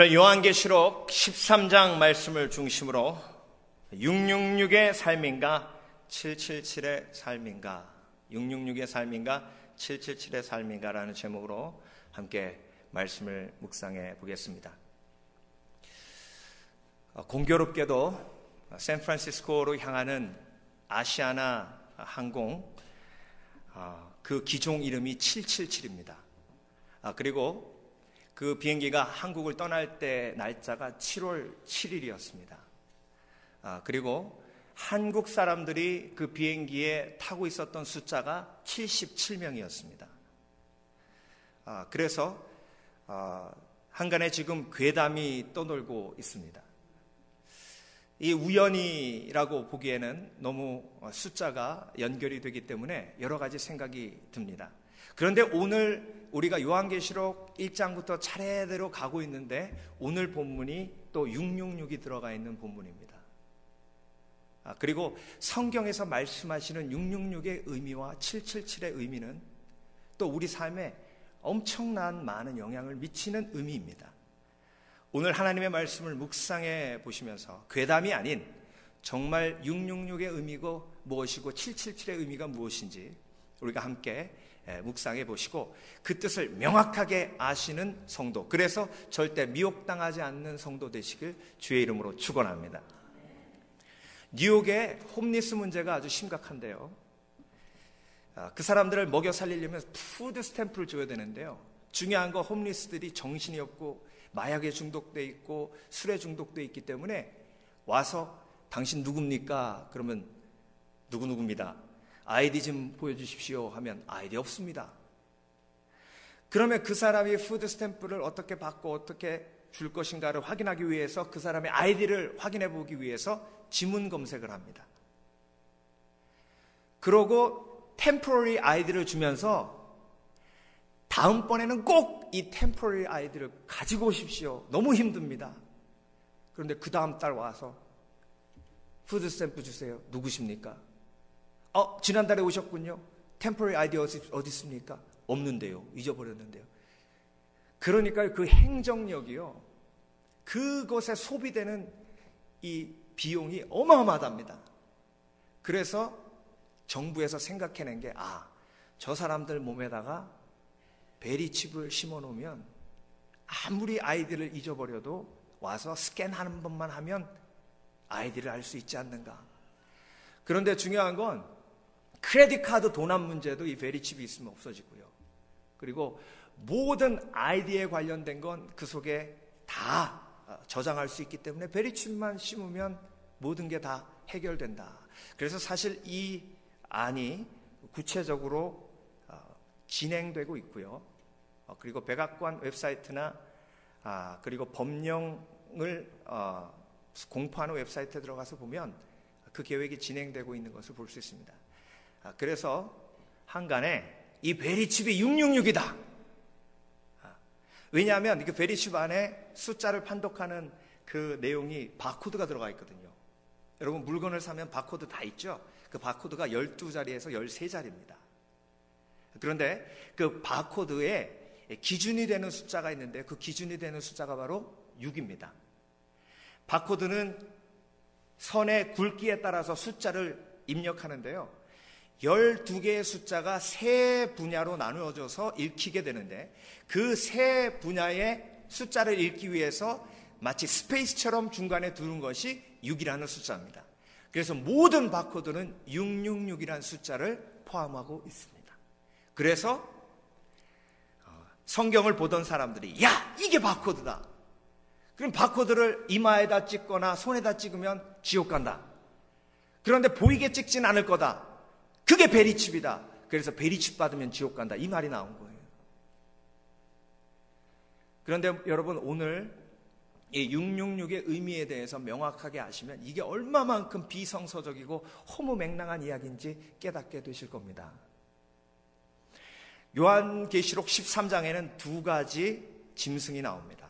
오늘 요한계시록 13장 말씀을 중심으로 666의 삶인가 777의 삶인가 666의 삶인가 777의 삶인가 라는 제목으로 함께 말씀을 묵상해 보겠습니다. 공교롭게도 샌프란시스코로 향하는 아시아나 항공 그 기종 이름이 777입니다. 그리고 그 비행기가 한국을 떠날 때 날짜가 7월 7일이었습니다. 그리고 한국 사람들이 그 비행기에 타고 있었던 숫자가 77명이었습니다. 그래서 한간에 지금 괴담이 떠돌고 있습니다. 이 우연이라고 보기에는 너무 숫자가 연결이 되기 때문에 여러 가지 생각이 듭니다. 그런데 오늘 우리가 요한계시록 1장부터 차례대로 가고 있는데 오늘 본문이 또 666이 들어가 있는 본문입니다. 그리고 성경에서 말씀하시는 666의 의미와 777의 의미는 또 우리 삶에 엄청난 많은 영향을 미치는 의미입니다. 오늘 하나님의 말씀을 묵상해 보시면서 괴담이 아닌 정말 666의 의미고 무엇이고 777의 의미가 무엇인지 우리가 함께 묵상해 보시고 그 뜻을 명확하게 아시는 성도, 그래서 절대 미혹당하지 않는 성도 되시길 주의 이름으로 축원합니다. 뉴욕의 홈리스 문제가 아주 심각한데요. 그 사람들을 먹여 살리려면 푸드 스탬프를 줘야 되는데요. 중요한 건 홈리스들이 정신이 없고 마약에 중독돼 있고 술에 중독돼 있기 때문에 와서 당신 누굽니까? 그러면 누구누구입니다. 아이디 좀 보여주십시오 하면 아이디 없습니다. 그러면 그 사람이 푸드 스탬프를 어떻게 받고 어떻게 줄 것인가를 확인하기 위해서 그 사람의 아이디를 확인해 보기 위해서 지문 검색을 합니다. 그러고 템포러리 아이디를 주면서 다음번에는 꼭 이 템포러리 아이디를 가지고 오십시오. 너무 힘듭니다. 그런데 그 다음 달 와서 푸드 스탬프 주세요. 누구십니까? 지난달에 오셨군요. 템포러리 아이디 어디 있습니까? 없는데요. 잊어버렸는데요. 그러니까 그 행정력이요. 그것에 소비되는 이 비용이 어마어마하답니다. 그래서 정부에서 생각해낸 게 저 사람들 몸에다가 베리칩을 심어놓으면 아무리 아이디를 잊어버려도 와서 스캔하는 것만 하면 아이디를 알 수 있지 않는가. 그런데 중요한 건 크레딧 카드 도난 문제도 이 베리칩이 있으면 없어지고요. 그리고 모든 아이디에 관련된 건 그 속에 다 저장할 수 있기 때문에 베리칩만 심으면 모든 게 다 해결된다. 그래서 사실 이 안이 구체적으로 진행되고 있고요. 그리고 백악관 웹사이트나 그리고 법령을 공포하는 웹사이트에 들어가서 보면 그 계획이 진행되고 있는 것을 볼 수 있습니다. 그래서 한간에 이 베리칩이 666이다. 왜냐하면 그 베리칩 안에 숫자를 판독하는 그 내용이 바코드가 들어가 있거든요. 여러분 물건을 사면 바코드 다 있죠? 그 바코드가 12자리에서 13자리입니다. 그런데 그 바코드에 기준이 되는 숫자가 있는데 그 기준이 되는 숫자가 바로 6입니다. 바코드는 선의 굵기에 따라서 숫자를 입력하는데요. 12개의 숫자가 세 분야로 나누어져서 읽히게 되는데 그 세 분야의 숫자를 읽기 위해서 마치 스페이스처럼 중간에 두는 것이 6이라는 숫자입니다. 그래서 모든 바코드는 666이라는 숫자를 포함하고 있습니다. 그래서 성경을 보던 사람들이 이게 바코드다. 그럼 바코드를 이마에다 찍거나 손에다 찍으면 지옥 간다. 그런데 보이게 찍진 않을 거다. 그게 베리칩이다. 그래서 베리칩 받으면 지옥 간다. 이 말이 나온 거예요. 그런데 여러분 오늘 이 666의 의미에 대해서 명확하게 아시면 이게 얼마만큼 비성서적이고 허무맹랑한 이야기인지 깨닫게 되실 겁니다. 요한계시록 13장에는 두 가지 짐승이 나옵니다.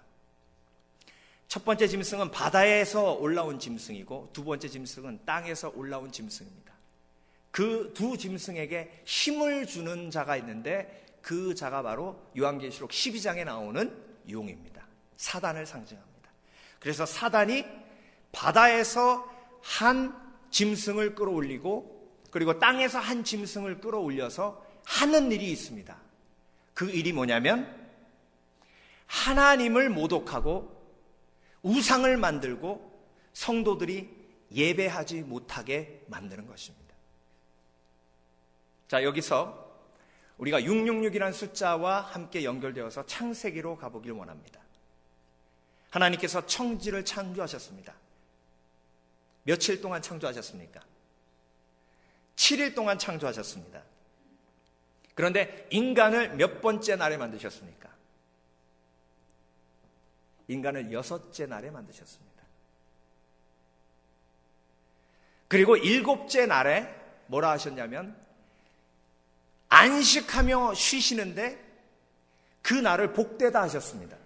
첫 번째 짐승은 바다에서 올라온 짐승이고 두 번째 짐승은 땅에서 올라온 짐승입니다. 그 두 짐승에게 힘을 주는 자가 있는데 그 자가 바로 요한계시록 12장에 나오는 용입니다. 사단을 상징합니다. 그래서 사단이 바다에서 한 짐승을 끌어올리고 그리고 땅에서 한 짐승을 끌어올려서 하는 일이 있습니다. 그 일이 뭐냐면 하나님을 모독하고 우상을 만들고 성도들이 예배하지 못하게 만드는 것입니다. 자, 여기서 우리가 666이라는 숫자와 함께 연결되어서 창세기로 가보길 원합니다. 하나님께서 천지를 창조하셨습니다. 며칠 동안 창조하셨습니까? 7일 동안 창조하셨습니다. 그런데 인간을 몇 번째 날에 만드셨습니까? 인간을 6째 날에 만드셨습니다. 그리고 7째 날에 뭐라 하셨냐면 안식하며 쉬시는데 그 날을 복되다 하셨습니다.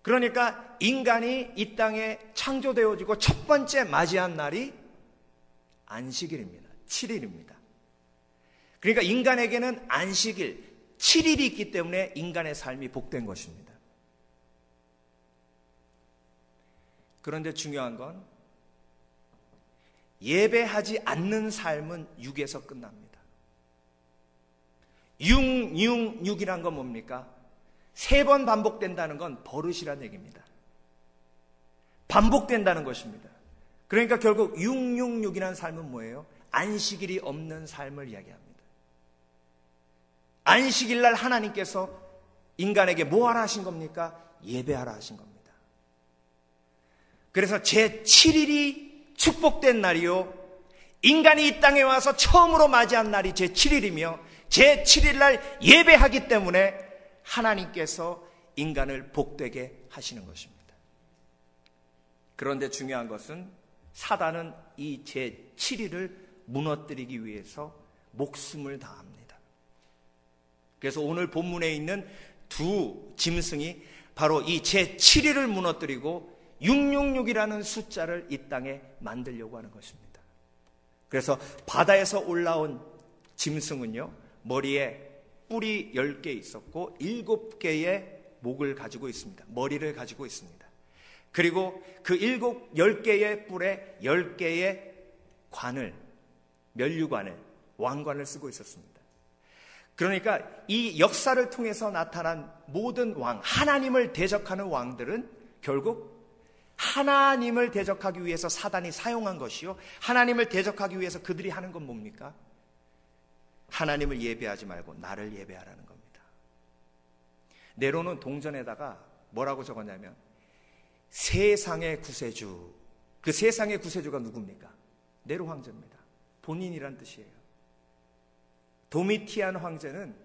그러니까 인간이 이 땅에 창조되어지고 첫 번째 맞이한 날이 안식일입니다. 7일입니다. 그러니까 인간에게는 안식일 7일이 있기 때문에 인간의 삶이 복된 것입니다. 그런데 중요한 건 예배하지 않는 삶은 6에서 끝납니다. 666이란 건 뭡니까? 3번 반복된다는 건 버릇이란 얘기입니다. 반복된다는 것입니다. 그러니까 결국 666이라는 삶은 뭐예요? 안식일이 없는 삶을 이야기합니다. 안식일 날 하나님께서 인간에게 뭐 하라 하신 겁니까? 예배하라 하신 겁니다. 그래서 제7일이 축복된 날이요, 인간이 이 땅에 와서 처음으로 맞이한 날이 제7일이며 제7일 날 예배하기 때문에 하나님께서 인간을 복되게 하시는 것입니다. 그런데 중요한 것은 사단은 이 제7일을 무너뜨리기 위해서 목숨을 다합니다. 그래서 오늘 본문에 있는 두 짐승이 바로 이 제7일을 무너뜨리고 666이라는 숫자를 이 땅에 만들려고 하는 것입니다. 그래서 바다에서 올라온 짐승은요, 머리에 뿔이 10개 있었고 7개의 목을 가지고 있습니다. 머리를 가지고 있습니다. 그리고 그 10개의 뿔에 10개의 관을, 면류관을, 왕관을 쓰고 있었습니다. 그러니까 이 역사를 통해서 나타난 모든 왕, 하나님을 대적하는 왕들은 결국 하나님을 대적하기 위해서 사단이 사용한 것이요, 하나님을 대적하기 위해서 그들이 하는 건 뭡니까? 하나님을 예배하지 말고 나를 예배하라는 겁니다. 네로는 동전에다가 뭐라고 적었냐면 세상의 구세주, 그 세상의 구세주가 누굽니까? 네로 황제입니다. 본인이란 뜻이에요. 도미티안 황제는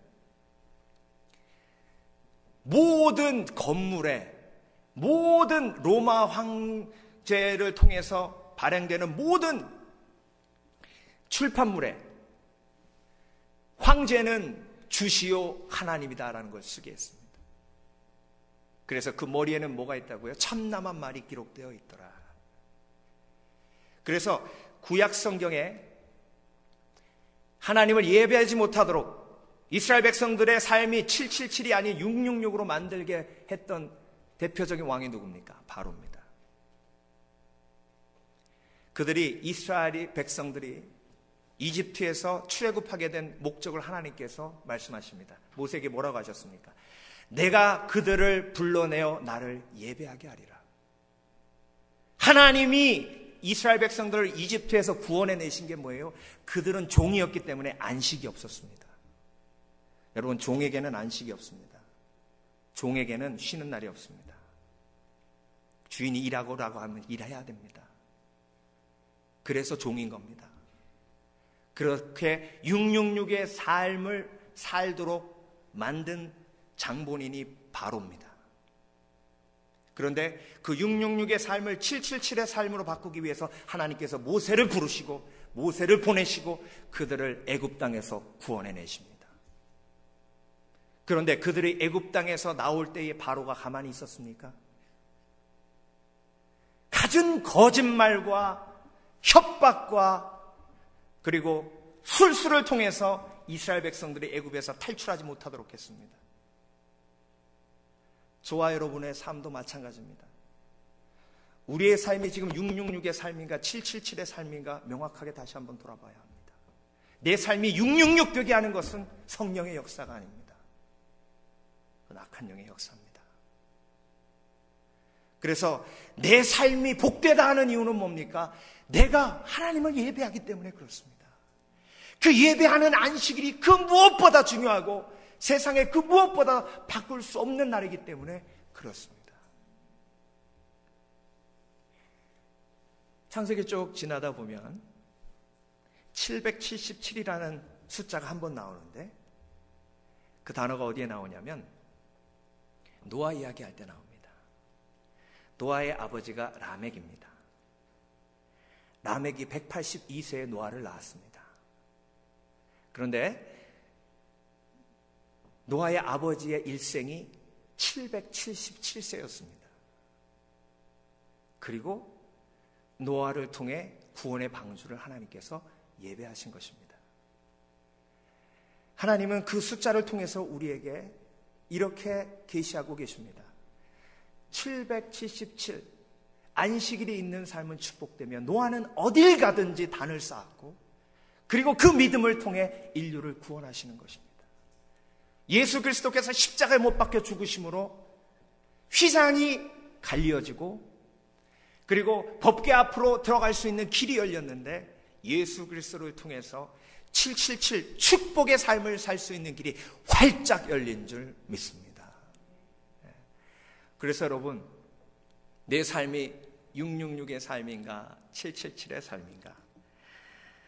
모든 건물에, 모든 로마 황제를 통해서 발행되는 모든 출판물에 황제는 주시오 하나님이다라는 걸 쓰게 했습니다. 그래서 그 머리에는 뭐가 있다고요? 참남한 말이 기록되어 있더라. 그래서 구약 성경에 하나님을 예배하지 못하도록 이스라엘 백성들의 삶이 777이 아닌 666으로 만들게 했던 대표적인 왕이 누굽니까? 바로입니다. 그들이, 이스라엘 백성들이 이집트에서 출애굽하게 된 목적을 하나님께서 말씀하십니다. 모세에게 뭐라고 하셨습니까? 내가 그들을 불러내어 나를 예배하게 하리라. 하나님이 이스라엘 백성들을 이집트에서 구원해 내신 게 뭐예요? 그들은 종이었기 때문에 안식이 없었습니다. 여러분, 종에게는 안식이 없습니다. 종에게는 쉬는 날이 없습니다. 주인이 일하고라고 하면 일해야 됩니다. 그래서 종인 겁니다. 그렇게 666의 삶을 살도록 만든 장본인이 바로입니다. 그런데 그 666의 삶을 777의 삶으로 바꾸기 위해서 하나님께서 모세를 부르시고 모세를 보내시고 그들을 애굽 땅에서 구원해 내십니다. 그런데 그들이 애굽 땅에서 나올 때에 바로가 가만히 있었습니까? 갖은 거짓말과 협박과 그리고 술수를 통해서 이스라엘 백성들이 애굽에서 탈출하지 못하도록 했습니다. 저와 여러분의 삶도 마찬가지입니다. 우리의 삶이 지금 666의 삶인가 777의 삶인가 명확하게 다시 한번 돌아봐야 합니다. 내 삶이 666 되게 하는 것은 성령의 역사가 아닙니다. 그건 악한 영의 역사입니다. 그래서 내 삶이 복되다 하는 이유는 뭡니까? 내가 하나님을 예배하기 때문에 그렇습니다. 그 예배하는 안식일이 그 무엇보다 중요하고 세상에 그 무엇보다 바꿀 수 없는 날이기 때문에 그렇습니다. 창세기 쭉 지나다 보면 777이라는 숫자가 한 번 나오는데 그 단어가 어디에 나오냐면 노아 이야기할 때 나옵니다. 노아의 아버지가 라멕입니다. 라멕이 182세에 노아를 낳았습니다. 그런데 노아의 아버지의 일생이 777세였습니다. 그리고 노아를 통해 구원의 방주를 하나님께서 예배하신 것입니다. 하나님은 그 숫자를 통해서 우리에게 이렇게 계시하고 계십니다. 777 안식일이 있는 삶은 축복되며 노아는 어딜 가든지 단을 쌓았고 그리고 그 믿음을 통해 인류를 구원하시는 것입니다. 예수 그리스도께서 십자가에 못 박혀 죽으심으로 휘장이 갈려지고 그리고 법궤 앞으로 들어갈 수 있는 길이 열렸는데 예수 그리스도를 통해서 777 축복의 삶을 살 수 있는 길이 활짝 열린 줄 믿습니다. 그래서 여러분, 내 삶이 666의 삶인가 777의 삶인가?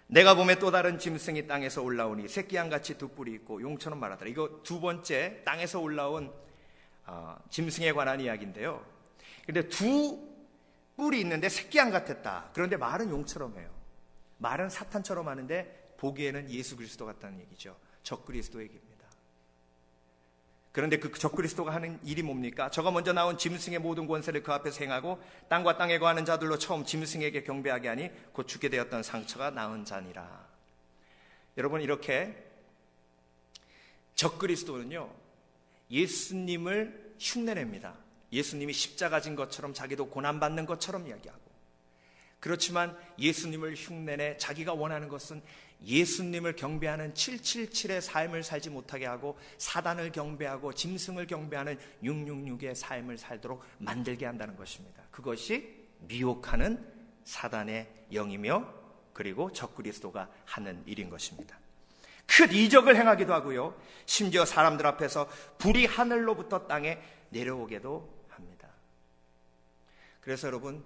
내가 보면 또 다른 짐승이 땅에서 올라오니 새끼양같이 두 뿔이 있고 용처럼 말하더라. 이거 두 번째 땅에서 올라온 짐승에 관한 이야기인데요. 그런데 두 뿔이 있는데 새끼양 같았다. 그런데 말은 용처럼 해요. 말은 사탄처럼 하는데 보기에는 예수 그리스도 같다는 얘기죠. 적그리스도 얘기입니다. 그런데 그 적그리스도가 하는 일이 뭡니까? 저가 먼저 나온 짐승의 모든 권세를 그 앞에서 행하고 땅과 땅에 거하는 자들로 처음 짐승에게 경배하게 하니 곧 죽게 되었던 상처가 나은 자니라. 여러분, 이렇게 적그리스도는요 예수님을 흉내냅니다. 예수님이 십자가 진 것처럼 자기도 고난받는 것처럼 이야기하고, 그렇지만 예수님을 흉내내 자기가 원하는 것은 예수님을 경배하는 777의 삶을 살지 못하게 하고 사단을 경배하고 짐승을 경배하는 666의 삶을 살도록 만들게 한다는 것입니다. 그것이 미혹하는 사단의 영이며 그리고 적그리스도가 하는 일인 것입니다. 큰 이적을 행하기도 하고요, 심지어 사람들 앞에서 불이 하늘로부터 땅에 내려오게도 합니다. 그래서 여러분,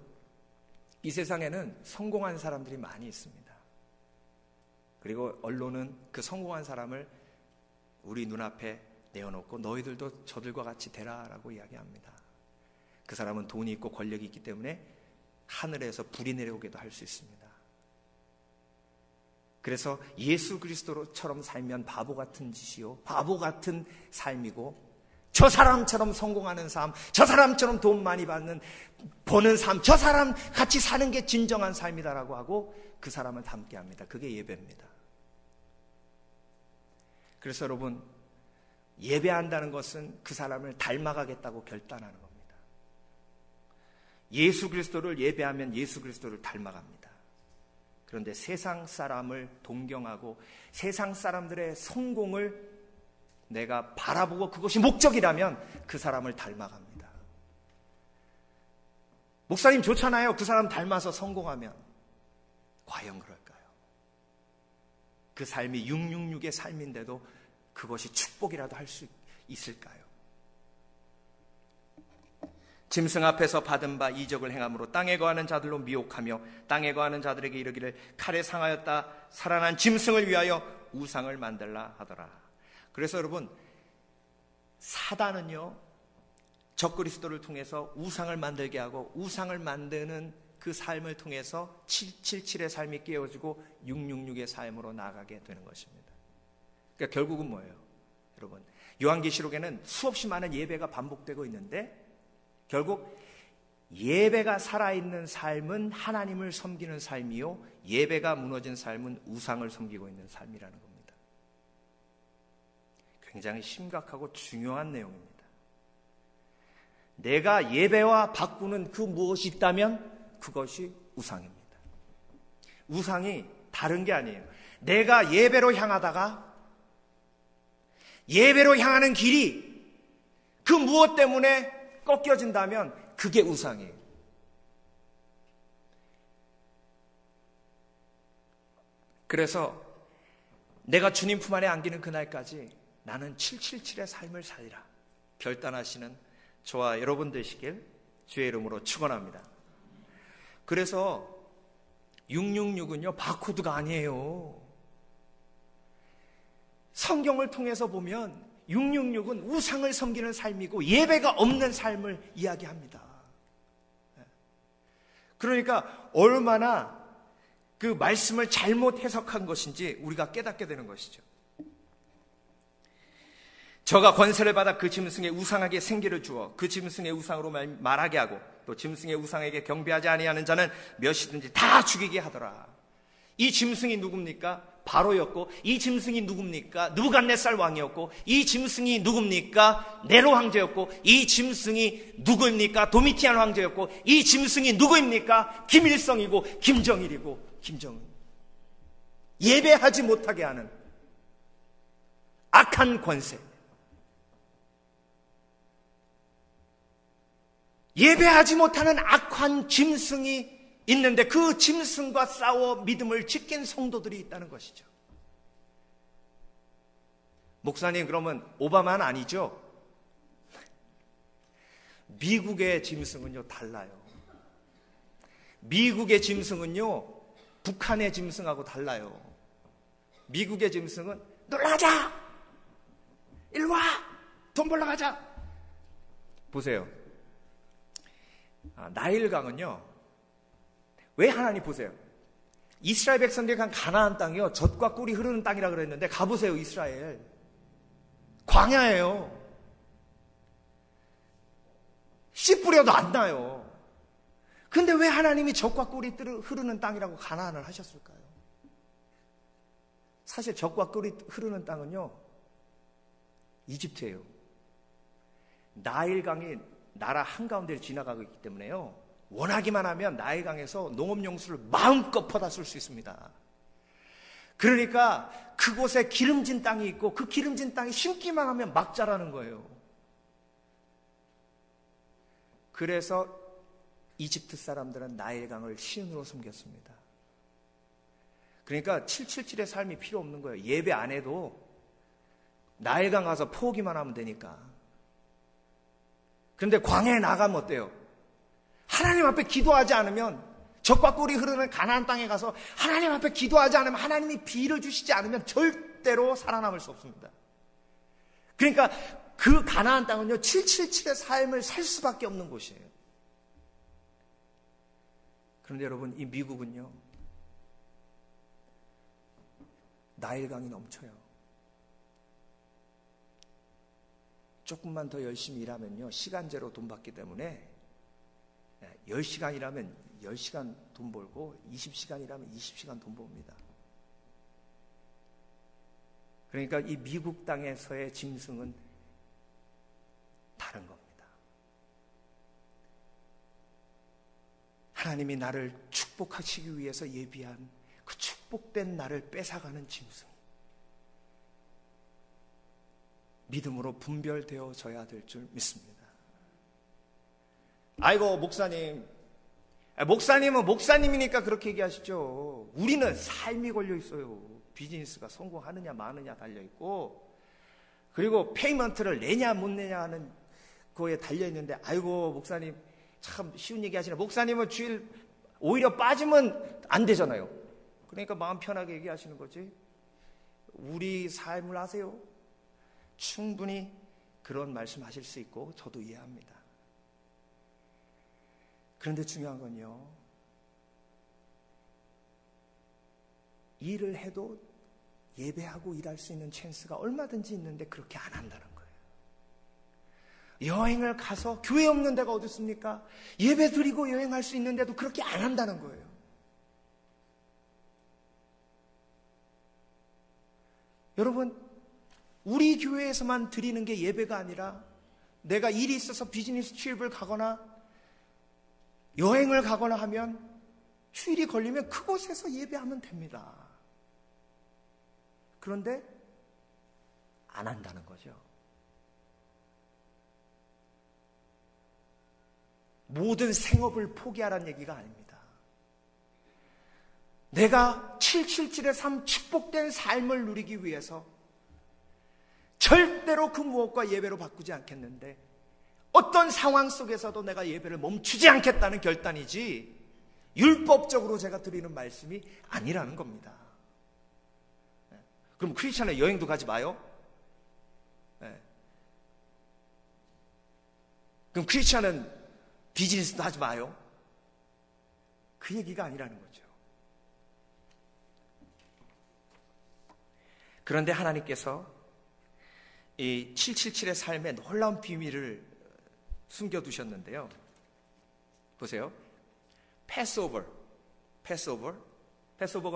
이 세상에는 성공한 사람들이 많이 있습니다. 그리고 언론은 그 성공한 사람을 우리 눈앞에 내어놓고 너희들도 저들과 같이 되라라고 이야기합니다. 그 사람은 돈이 있고 권력이 있기 때문에 하늘에서 불이 내려오게도 할 수 있습니다. 그래서 예수 그리스도처럼 살면 바보 같은 짓이요, 바보 같은 삶이고, 저 사람처럼 성공하는 삶, 저 사람처럼 돈 많이 버는 삶, 저 사람 같이 사는 게 진정한 삶이다라고 하고 그 사람을 닮게 합니다. 그게 예배입니다. 그래서 여러분, 예배한다는 것은 그 사람을 닮아가겠다고 결단하는 겁니다. 예수 그리스도를 예배하면 예수 그리스도를 닮아갑니다. 그런데 세상 사람을 동경하고 세상 사람들의 성공을 내가 바라보고 그것이 목적이라면 그 사람을 닮아갑니다. 목사님 좋잖아요. 그 사람 닮아서 성공하면. 과연 그럴까요? 그 삶이 666의 삶인데도 그것이 축복이라도 할 수 있을까요? 짐승 앞에서 받은 바 이적을 행함으로 땅에 거하는 자들로 미혹하며 땅에 거하는 자들에게 이르기를 칼에 상하였다 살아난 짐승을 위하여 우상을 만들라 하더라. 그래서 여러분, 사단은요 적그리스도를 통해서 우상을 만들게 하고 우상을 만드는 그 삶을 통해서 777의 삶이 깨어지고 666의 삶으로 나아가게 되는 것입니다. 그러니까 결국은 뭐예요? 여러분, 요한계시록에는 수없이 많은 예배가 반복되고 있는데 결국 예배가 살아있는 삶은 하나님을 섬기는 삶이요, 예배가 무너진 삶은 우상을 섬기고 있는 삶이라는 겁니다. 굉장히 심각하고 중요한 내용입니다. 내가 예배와 바꾸는 그 무엇이 있다면 그것이 우상입니다. 우상이 다른 게 아니에요. 내가 예배로 향하다가 예배로 향하는 길이 그 무엇 때문에 꺾여진다면 그게 우상이에요. 그래서 내가 주님 품 안에 안기는 그날까지 나는 777의 삶을 살리라 결단하시는 저와 여러분 되시길 주의 이름으로 축원합니다. 그래서 666은요 바코드가 아니에요. 성경을 통해서 보면 666은 우상을 섬기는 삶이고 예배가 없는 삶을 이야기합니다. 그러니까 얼마나 그 말씀을 잘못 해석한 것인지 우리가 깨닫게 되는 것이죠. 저가 권세를 받아 그 짐승의 우상에게 생기를 주어 그 짐승의 우상으로 말하게 하고 또 짐승의 우상에게 경배하지 아니하는 자는 몇이든지 다 죽이게 하더라. 이 짐승이 누굽니까? 바로였고, 이 짐승이 누굽니까? 느부갓네살 왕이었고, 이 짐승이 누굽니까? 네로 황제였고, 이 짐승이 누구입니까? 도미티안 황제였고, 이 짐승이 누구입니까? 김일성이고 김정일이고 김정은. 예배하지 못하게 하는 악한 권세. 예배하지 못하는 악한 짐승이 있는데 그 짐승과 싸워 믿음을 지킨 성도들이 있다는 것이죠. 목사님, 그러면 오바마는 아니죠? 미국의 짐승은요 달라요. 미국의 짐승은요 북한의 짐승하고 달라요. 미국의 짐승은 놀러가자, 일로와, 돈 벌러 가자. 보세요. 나일강은요, 왜 하나님 보세요. 이스라엘 백성들이 간 가나안 땅이요 젖과 꿀이 흐르는 땅이라 그랬는데 가보세요. 이스라엘 광야예요. 씨 뿌려도 안 나요. 근데 왜 하나님이 젖과 꿀이 흐르는 땅이라고 가나안을 하셨을까요? 사실 젖과 꿀이 흐르는 땅은요 이집트예요. 나일강이 나라 한가운데를 지나가고 있기 때문에요 원하기만 하면 나일강에서 농업용수를 마음껏 퍼다 쓸 수 있습니다. 그러니까 그곳에 기름진 땅이 있고 그 기름진 땅이 심기만 하면 막 자라는 거예요. 그래서 이집트 사람들은 나일강을 시은으로 섬겼습니다. 그러니까 777의 삶이 필요 없는 거예요. 예배 안 해도 나일강 가서 포기만 하면 되니까. 그런데 광야에 나가면 어때요? 하나님 앞에 기도하지 않으면, 젖과 꿀이 흐르는 가나안 땅에 가서 하나님 앞에 기도하지 않으면, 하나님이 비를 주시지 않으면 절대로 살아남을 수 없습니다. 그러니까 그 가나안 땅은요 777의 삶을 살 수밖에 없는 곳이에요. 그런데 여러분, 이 미국은요 나일강이 넘쳐요. 조금만 더 열심히 일하면요 시간제로 돈 받기 때문에 10시간 일하면 10시간 돈 벌고 20시간 일하면 20시간 돈 벌입니다. 그러니까 이 미국 땅에서의 짐승은 다른 겁니다. 하나님이 나를 축복하시기 위해서 예비한 그 축복된 나를 뺏어가는 짐승, 믿음으로 분별되어져야 될 줄 믿습니다. 아이고 목사님은 목사님이니까 그렇게 얘기하시죠. 우리는 삶이 걸려 있어요. 비즈니스가 성공하느냐 마느냐 달려있고, 그리고 페이먼트를 내냐 못 내냐 하는 거에 달려있는데, 아이고 목사님 참 쉬운 얘기 하시네. 목사님은 주일 오히려 빠지면 안 되잖아요. 그러니까 마음 편하게 얘기하시는 거지. 우리 삶을 아세요? 충분히 그런 말씀하실 수 있고 저도 이해합니다. 그런데 중요한 건요, 일을 해도 예배하고 일할 수 있는 찬스가 얼마든지 있는데 그렇게 안 한다는 거예요. 여행을 가서 교회 없는 데가 어디 있습니까? 예배 드리고 여행할 수 있는데도 그렇게 안 한다는 거예요. 여러분, 우리 교회에서만 드리는 게 예배가 아니라 내가 일이 있어서 비즈니스 트립을 가거나 여행을 가거나 하면 휴일이 걸리면 그곳에서 예배하면 됩니다. 그런데 안 한다는 거죠. 모든 생업을 포기하라는 얘기가 아닙니다. 내가 777의 삶, 축복된 삶을 누리기 위해서 절대로 그 무엇과 예배로 바꾸지 않겠는데 어떤 상황 속에서도 내가 예배를 멈추지 않겠다는 결단이지 율법적으로 제가 드리는 말씀이 아니라는 겁니다. 그럼 크리스찬은 여행도 가지 마요? 그럼 크리스찬은 비즈니스도 하지 마요? 그 얘기가 아니라는 거죠. 그런데 하나님께서 이 777의 삶에 놀라운 비밀을 숨겨두셨는데요. 보세요. 패스오버가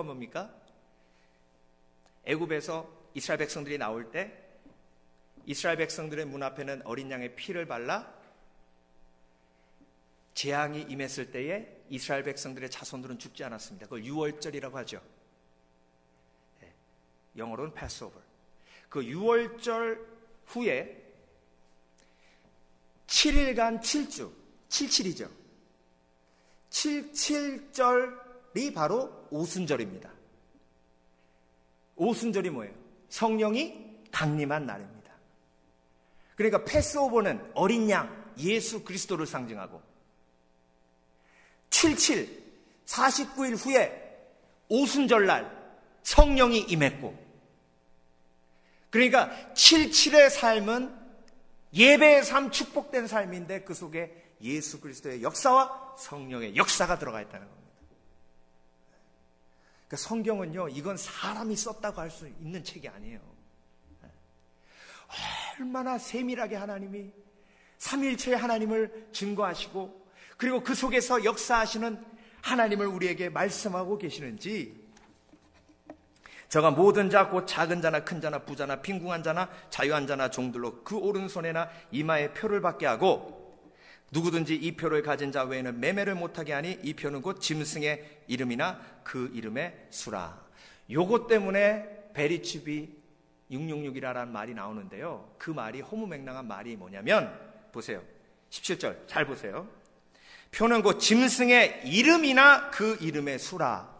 뭡니까? 애굽에서 이스라엘 백성들이 나올 때 이스라엘 백성들의 문 앞에는 어린 양의 피를 발라 재앙이 임했을 때에 이스라엘 백성들의 자손들은 죽지 않았습니다. 그걸 유월절이라고 하죠. 영어로는 패스오버. 그 유월절 후에 7일간 7주, 77이죠. 77절이 바로 오순절입니다. 오순절이 뭐예요? 성령이 강림한 날입니다. 그러니까 패스오버는 어린 양, 예수 그리스도를 상징하고 49일 후에 오순절날 성령이 임했고 그러니까 77의 삶은 예배의 삶, 축복된 삶인데 그 속에 예수 그리스도의 역사와 성령의 역사가 들어가 있다는 겁니다. 그러니까 성경은요, 이건 사람이 썼다고 할 수 있는 책이 아니에요. 얼마나 세밀하게 하나님이 삼위일체의 하나님을 증거하시고 그리고 그 속에서 역사하시는 하나님을 우리에게 말씀하고 계시는지 저가 모든 자 곧 작은 자나 큰 자나 부자나 빈궁한 자나 자유한 자나 종들로 그 오른손에나 이마에 표를 받게 하고 누구든지 이 표를 가진 자 외에는 매매를 못하게 하니 이 표는 곧 짐승의 이름이나 그 이름의 수라. 요것 때문에 베리칩이 666이라는 말이 나오는데요. 그 말이 허무맹랑한 말이 뭐냐면 보세요. 17절 잘 보세요. 표는 곧 짐승의 이름이나 그 이름의 수라.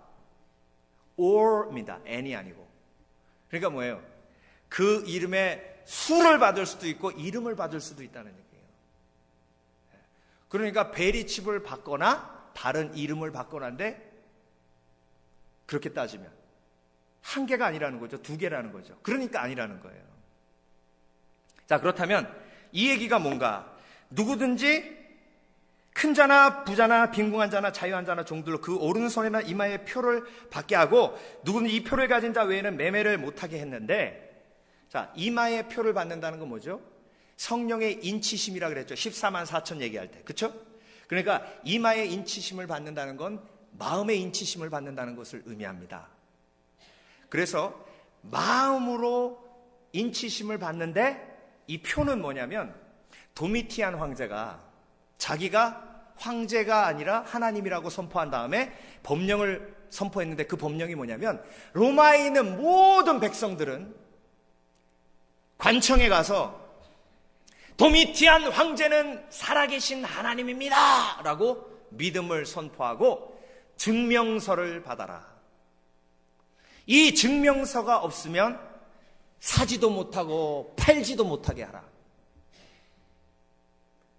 or입니다. n이 아니고. 그러니까 뭐예요? 그 이름의 수를 받을 수도 있고 이름을 받을 수도 있다는 얘기예요. 그러니까 베리칩을 받거나 다른 이름을 받거나인데 그렇게 따지면 한 개가 아니라는 거죠. 두 개라는 거죠. 그러니까 아니라는 거예요. 자, 그렇다면 이 얘기가 뭔가? 누구든지 큰 자나 부자나 빈궁한 자나 자유한 자나 종들로 그 오른손이나 이마에 표를 받게 하고 누구든지 이 표를 가진 자 외에는 매매를 못하게 했는데, 자, 이마에 표를 받는다는 건 뭐죠? 성령의 인치심이라 그랬죠. 14만 4천 얘기할 때. 그렇죠? 그러니까 이마에 인치심을 받는다는 건 마음의 인치심을 받는다는 것을 의미합니다. 그래서 마음으로 인치심을 받는데 이 표는 뭐냐면 도미티안 황제가 자기가 황제가 아니라 하나님이라고 선포한 다음에 법령을 선포했는데 그 법령이 뭐냐면 로마에 있는 모든 백성들은 관청에 가서 도미티안 황제는 살아계신 하나님입니다 라고 믿음을 선포하고 증명서를 받아라. 이 증명서가 없으면 사지도 못하고 팔지도 못하게 하라.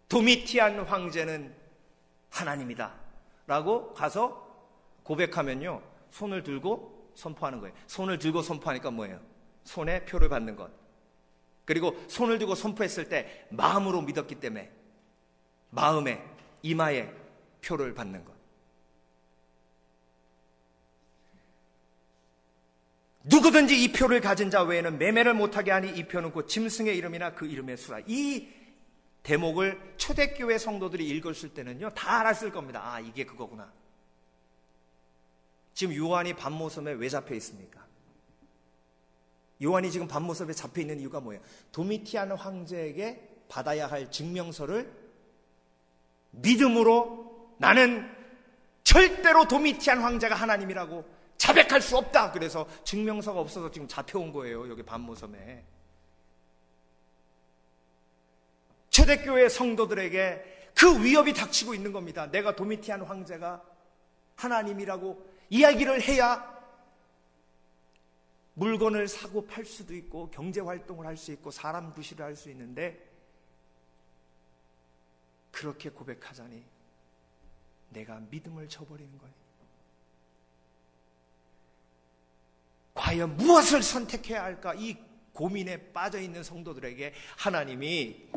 도미티안 황제는 하나님이다 라고 가서 고백하면요, 손을 들고 선포하는 거예요. 손을 들고 선포하니까 뭐예요? 손에 표를 받는 것. 그리고 손을 들고 선포했을 때 마음으로 믿었기 때문에 마음에 이마에 표를 받는 것. 누구든지 이 표를 가진 자 외에는 매매를 못하게 하니 이 표는 곧 짐승의 이름이나 그 이름의 수라. 이 대목을 초대교회 성도들이 읽었을 때는요, 다 알았을 겁니다. 아, 이게 그거구나. 지금 요한이 밤모섬에 왜 잡혀 있습니까? 요한이 지금 밤모섬에 잡혀 있는 이유가 뭐예요? 도미티안 황제에게 받아야 할 증명서를 믿음으로 나는 절대로 도미티안 황제가 하나님이라고 자백할 수 없다. 그래서 증명서가 없어서 지금 잡혀온 거예요. 여기 반모섬에. 초대교회 성도들에게 그 위협이 닥치고 있는 겁니다. 내가 도미티안 황제가 하나님이라고 이야기를 해야 물건을 사고 팔 수도 있고 경제활동을 할 수 있고 사람 구실을 할 수 있는데, 그렇게 고백하자니 내가 믿음을 저버리는 거예요. 과연 무엇을 선택해야 할까? 이 고민에 빠져있는 성도들에게 하나님이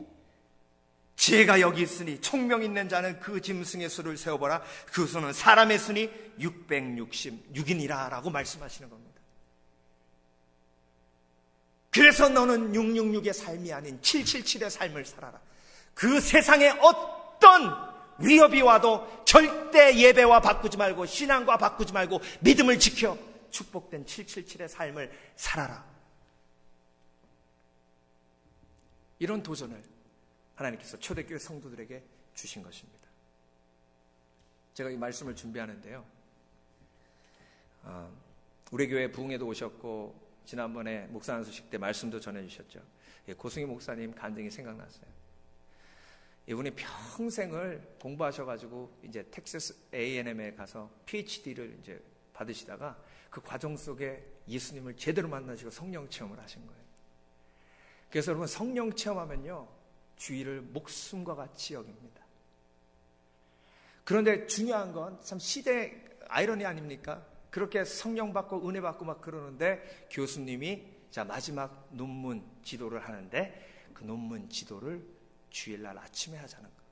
지혜가 여기 있으니 총명 있는 자는 그 짐승의 수를 세어보라. 그 수는 사람의 수니 666이라 라고 말씀하시는 겁니다. 그래서 너는 666의 삶이 아닌 777의 삶을 살아라. 그 세상에 어떤 위협이 와도 절대 예배와 바꾸지 말고 신앙과 바꾸지 말고 믿음을 지켜 축복된 777의 삶을 살아라. 이런 도전을 하나님께서 초대교회 성도들에게 주신 것입니다. 제가 이 말씀을 준비하는데요, 우리 교회 부흥에도 오셨고 지난번에 목사님 소식 때 말씀도 전해주셨죠. 고승희 목사님 간증이 생각났어요. 이분이 평생을 공부하셔가지고 이제 텍사스 A&M에 가서 PhD를 이제 받으시다가 그 과정 속에 예수님을 제대로 만나시고 성령 체험을 하신 거예요. 그래서 여러분, 성령 체험하면요 주의를 목숨과 같이 여깁니다. 그런데 중요한 건 참 시대 아이러니 아닙니까? 그렇게 성령 받고 은혜 받고 막 그러는데 교수님이 자 마지막 논문 지도를 하는데 그 논문 지도를 주일날 아침에 하자는 거예요.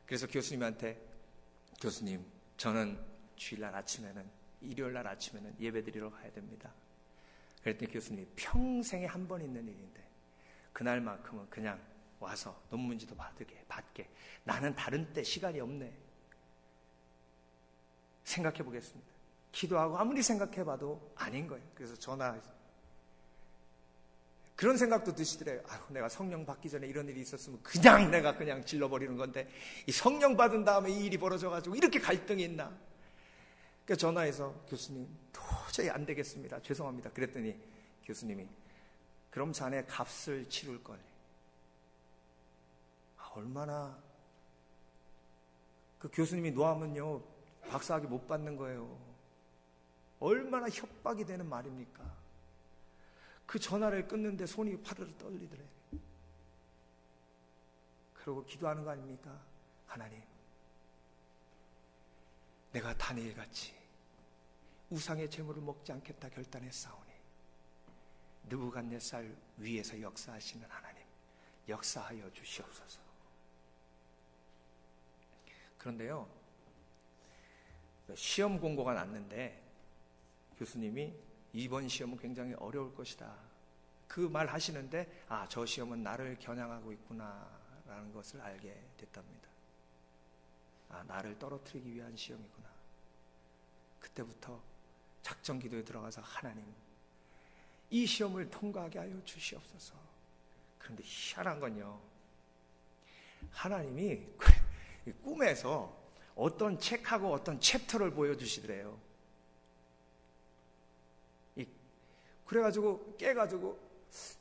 그래서 교수님한테 교수님, 저는 주일날 아침에는 일요일날 아침에는 예배드리러 가야 됩니다. 그랬더니 교수님이 평생에 한 번 있는 일인데 그날만큼은 그냥 와서 논문지도 받게. 나는 다른 때 시간이 없네. 생각해 보겠습니다. 기도하고 아무리 생각해봐도 아닌 거예요. 그래서 전화해서 그런 생각도 드시더래요. 아유, 내가 성령 받기 전에 이런 일이 있었으면 내가 그냥 질러버리는 건데 이 성령 받은 다음에 이 일이 벌어져가지고 이렇게 갈등이 있나. 그래서 전화해서 교수님 도저히 안 되겠습니다. 죄송합니다. 그랬더니 교수님이 그럼 자네 값을 치룰 걸. 얼마나 그 교수님이 노하면요 박사학위 못 받는 거예요. 얼마나 협박이 되는 말입니까? 그 전화를 끊는데 손이 파르르 떨리더래. 그러고 기도하는 거 아닙니까? 하나님, 내가 다니엘같이 우상의 재물을 먹지 않겠다 결단했사오니 느부갓네살 위에서 역사하시는 하나님, 역사하여 주시옵소서. 그런데요, 시험 공고가 났는데 교수님이 이번 시험은 굉장히 어려울 것이다. 그 말 하시는데 저 시험은 나를 겨냥하고 있구나 라는 것을 알게 됐답니다. 나를 떨어뜨리기 위한 시험이구나. 그때부터 작전 기도에 들어가서 하나님, 이 시험을 통과하게 하여 주시옵소서. 그런데 희한한 건요, 하나님이 꿈에서 어떤 책하고 어떤 챕터를 보여주시더래요. 그래가지고 깨가지고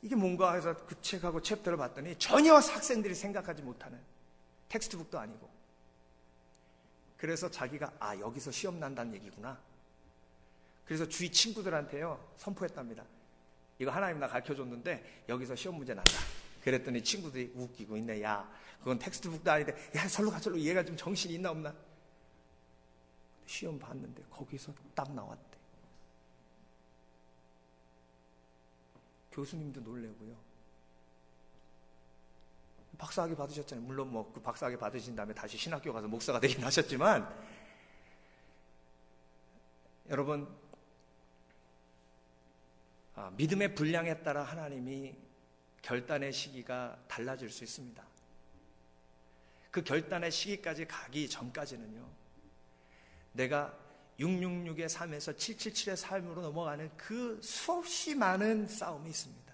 이게 뭔가 해서 그 책하고 챕터를 봤더니 전혀 학생들이 생각하지 못하는 텍스트북도 아니고, 그래서 자기가 여기서 시험 난다는 얘기구나. 그래서 주위 친구들한테요 선포했답니다. 이거 하나님 나 가르쳐줬는데 여기서 시험 문제 난다. 그랬더니 친구들이 웃기고 있네. 야, 그건 텍스트북도 아닌데, 야, 절로 가. 얘가 좀 정신이 있나 없나. 시험 봤는데 거기서 딱 나왔대. 교수님도 놀래고요. 박사학위 받으셨잖아요. 물론 그 박사학위 받으신 다음에 다시 신학교 가서 목사가 되긴 하셨지만, 여러분, 믿음의 분량에 따라 하나님이 결단의 시기가 달라질 수 있습니다. 그 결단의 시기까지 가기 전까지는요, 내가 666의 삶에서 777의 삶으로 넘어가는 그 수없이 많은 싸움이 있습니다.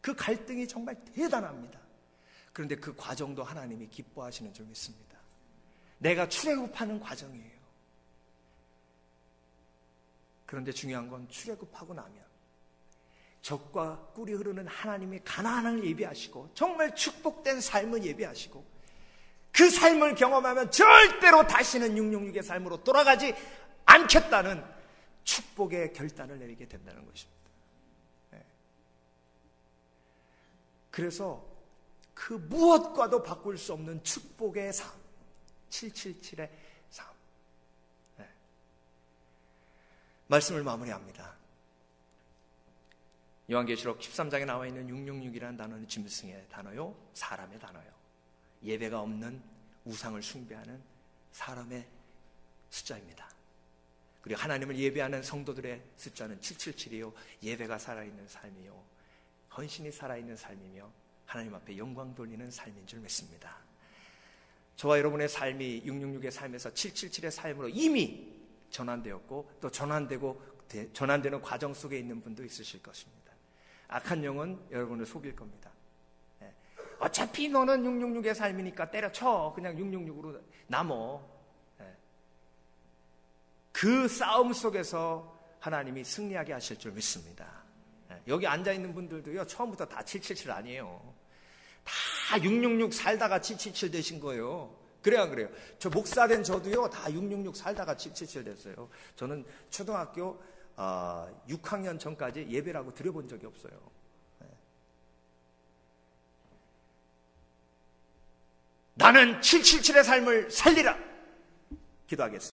그 갈등이 정말 대단합니다. 그런데 그 과정도 하나님이 기뻐하시는 줄 믿습니다. 내가 출애굽하는 과정이에요. 그런데 중요한 건 출애굽하고 나면 젖과 꿀이 흐르는 하나님의 가나안을 예비하시고 정말 축복된 삶을 예비하시고 그 삶을 경험하면 절대로 다시는 666의 삶으로 돌아가지 않겠다는 축복의 결단을 내리게 된다는 것입니다. 그래서 그 무엇과도 바꿀 수 없는 축복의 삶, 777의 삶. 말씀을 마무리합니다. 요한계시록 13장에 나와 있는 666이라는 단어는 짐승의 단어요, 사람의 단어요. 예배가 없는 우상을 숭배하는 사람의 숫자입니다. 그리고 하나님을 예배하는 성도들의 숫자는 777이요, 예배가 살아있는 삶이요, 헌신이 살아있는 삶이며 하나님 앞에 영광 돌리는 삶인 줄 믿습니다. 저와 여러분의 삶이 666의 삶에서 777의 삶으로 이미 전환되었고 또 전환되는 과정 속에 있는 분도 있으실 것입니다. 악한 영은 여러분을 속일 겁니다. 어차피 너는 666의 삶이니까 때려쳐. 그냥 666으로 남어. 그 싸움 속에서 하나님이 승리하게 하실 줄 믿습니다. 여기 앉아있는 분들도요, 처음부터 다 777 아니에요. 다 666 살다가 777 되신 거예요. 그래요, 안 그래요? 저 목사 된 저도요, 다 666 살다가 777 됐어요. 저는 초등학교 6학년 전까지 예배라고 드려본 적이 없어요. 나는 777의 삶을 살리라! 기도하겠습니다.